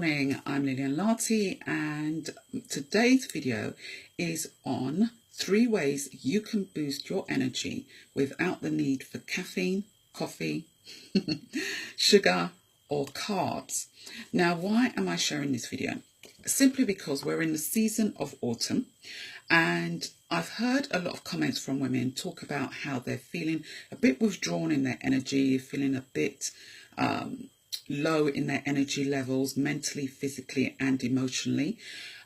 morning, I'm Lillian Larty, and today's video is on 3 ways you can boost your energy without the need for caffeine, coffee, sugar or carbs. Now, why am I sharing this video? Simply because we're in the season of autumn, and I've heard a lot of comments from women talk about how they're feeling a bit withdrawn in their energy, feeling a bit low in their energy levels, mentally, physically and emotionally.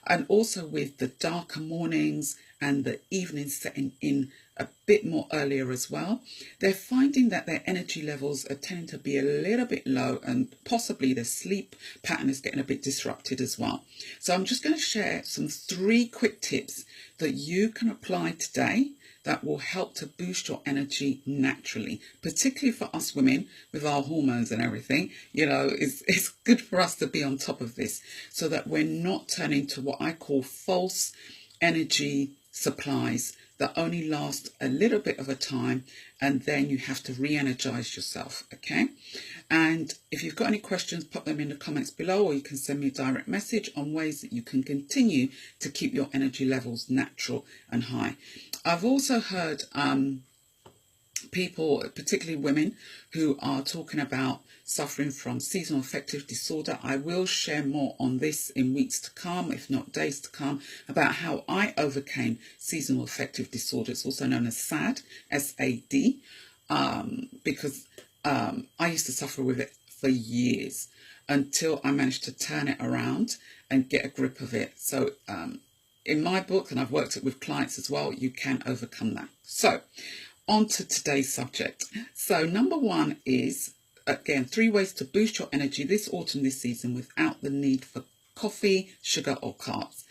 And also with the darker mornings and the evenings setting in a bit more earlier as well, they're finding that their energy levels are tending to be a little bit low, and possibly their sleep pattern is getting a bit disrupted as well. So I'm just going to share some 3 quick tips that you can apply today that will help to boost your energy naturally, particularly for us women with our hormones and everything. You know, it's good for us to be on top of this so that we're not turning to what I call false energy supplies that only last a little bit of a time, and then you have to re-energize yourself, okay? And if you've got any questions, pop them in the comments below, or you can send me a direct message on ways that you can continue to keep your energy levels natural and high. I've also heard people, particularly women, who are talking about suffering from seasonal affective disorder. I will share more on this in weeks to come, if not days to come, about how I overcame seasonal affective disorder. It's also known as S.A.D, S-A-D, because I used to suffer with it for years until I managed to turn it around and get a grip of it. So in my book, and I've worked it with clients as well, you can overcome that. So on to today's subject. So number 1 is, again, 3 ways to boost your energy this autumn, this season, without the need for coffee, sugar or carbs.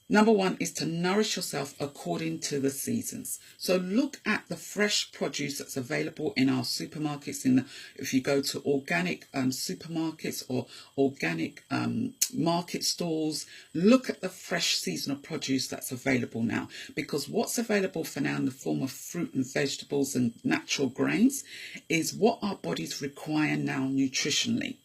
Number 1 is to nourish yourself according to the seasons. So look at the fresh produce that's available in our supermarkets. If you go to organic supermarkets or organic market stalls, look at the fresh seasonal produce that's available now. Because what's available for now in the form of fruit and vegetables and natural grains is what our bodies require now nutritionally.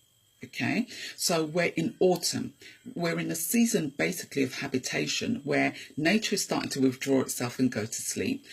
Okay, so we're in autumn. We're in a season basically of habitation where nature is starting to withdraw itself and go to sleep.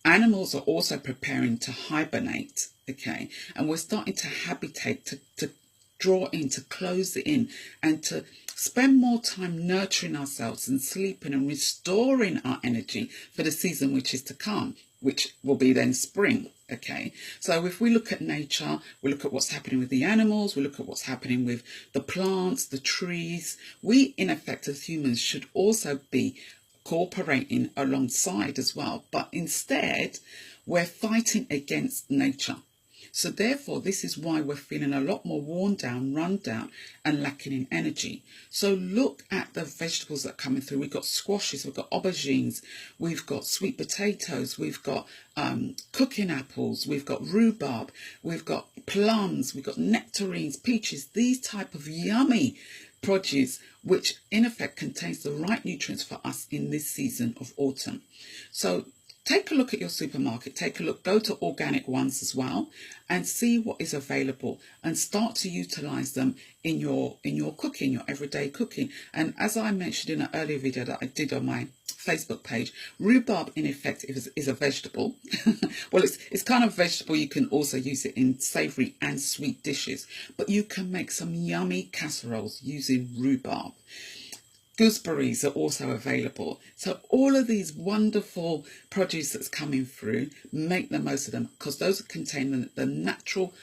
Animals are also preparing to hibernate, okay, and we're starting to habitate, to draw in, to close in, and to spend more time nurturing ourselves and sleeping and restoring our energy for the season which is to come, which will be then spring. Okay, so if we look at nature, we look at what's happening with the animals, we look at what's happening with the plants, the trees. We, in effect, as humans, should also be cooperating alongside as well. But instead, we're fighting against nature. So therefore, this is why we're feeling a lot more worn down, run down and lacking in energy. So look at the vegetables that are coming through. We've got squashes, we've got aubergines, we've got sweet potatoes, we've got cooking apples, we've got rhubarb, we've got plums, we've got nectarines, peaches, these type of yummy produce, which in effect contains the right nutrients for us in this season of autumn. So take a look at your supermarket, take a look, go to organic ones as well, and see what is available and start to utilize them in your cooking, your everyday cooking. And as I mentioned in an earlier video that I did on my Facebook page, rhubarb in effect is a vegetable. Well, it's kind of vegetable. You can also use it in savory and sweet dishes, but you can make some yummy casseroles using rhubarb. Gooseberries are also available. So all of these wonderful produce that's coming through, make the most of them, because those contain the natural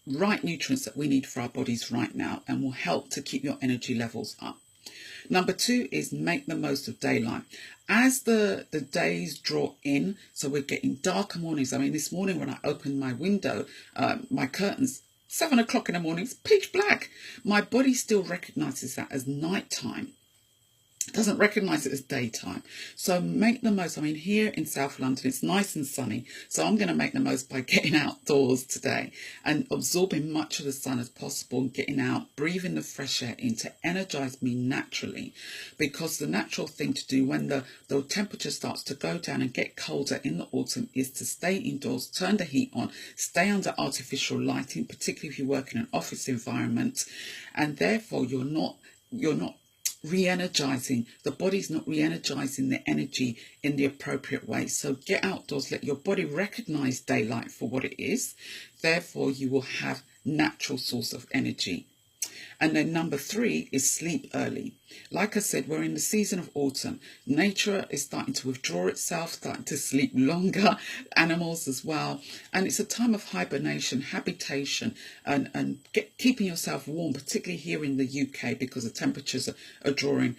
right nutrients that we need for our bodies right now and will help to keep your energy levels up. Number 2 is make the most of daylight. As the days draw in, so we're getting darker mornings. I mean, this morning when I opened my window, my curtains, 7 o'clock in the morning, it's pitch black. My body still recognizes that as nighttime. doesn't recognize it as daytime. So make the most. I mean, here in South London, it's nice and sunny. So I'm going to make the most by getting outdoors today and absorbing much of the sun as possible and getting out, breathing the fresh air in to energize me naturally. Because the natural thing to do when the temperature starts to go down and get colder in the autumn is to stay indoors, turn the heat on, stay under artificial lighting, particularly if you work in an office environment, and therefore you're not re-energizing. The body's not re-energizing the energy in the appropriate way. So get outdoors, let your body recognize daylight for what it is. Therefore, you will have natural source of energy. And then number 3 is sleep early. Like I said, we're in the season of autumn. Nature is starting to withdraw itself, starting to sleep longer, animals as well. And it's a time of hibernation, habitation, and keeping yourself warm, particularly here in the UK because the temperatures are drawing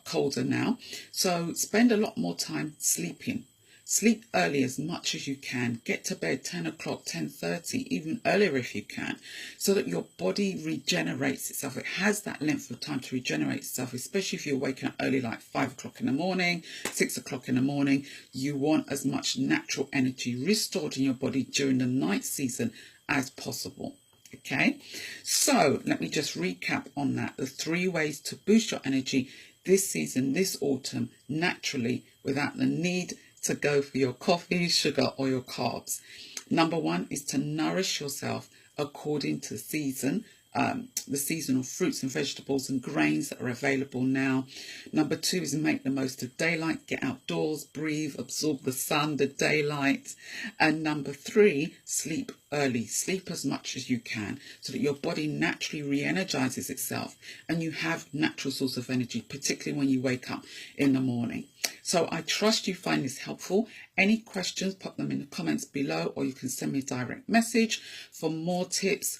colder now. So spend a lot more time sleeping. Sleep early as much as you can. Get to bed 10 o'clock, 10:30, even earlier if you can, so that your body regenerates itself. It has that length of time to regenerate itself, especially if you're waking up early, like 5 o'clock in the morning, 6 o'clock in the morning. You want as much natural energy restored in your body during the night season as possible. Okay, so let me just recap on that. The 3 ways to boost your energy this season, this autumn, naturally, without the need to go for your coffee, sugar, or your carbs. Number 1 is to nourish yourself according to the season, the seasonal fruits and vegetables and grains that are available now. Number 2 is make the most of daylight, get outdoors, breathe, absorb the sun, the daylight. And number 3, sleep early, sleep as much as you can so that your body naturally re-energizes itself and you have natural source of energy, particularly when you wake up in the morning. So I trust you find this helpful. Any questions, pop them in the comments below, or you can send me a direct message for more tips.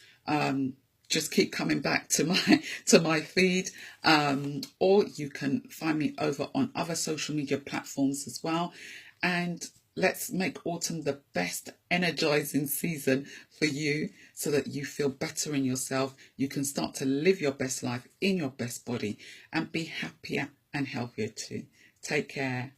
Just keep coming back to my feed, or you can find me over on other social media platforms as well. And let's make autumn the best energizing season for you so that you feel better in yourself. You can start to live your best life in your best body and be happier and healthier too. Take care.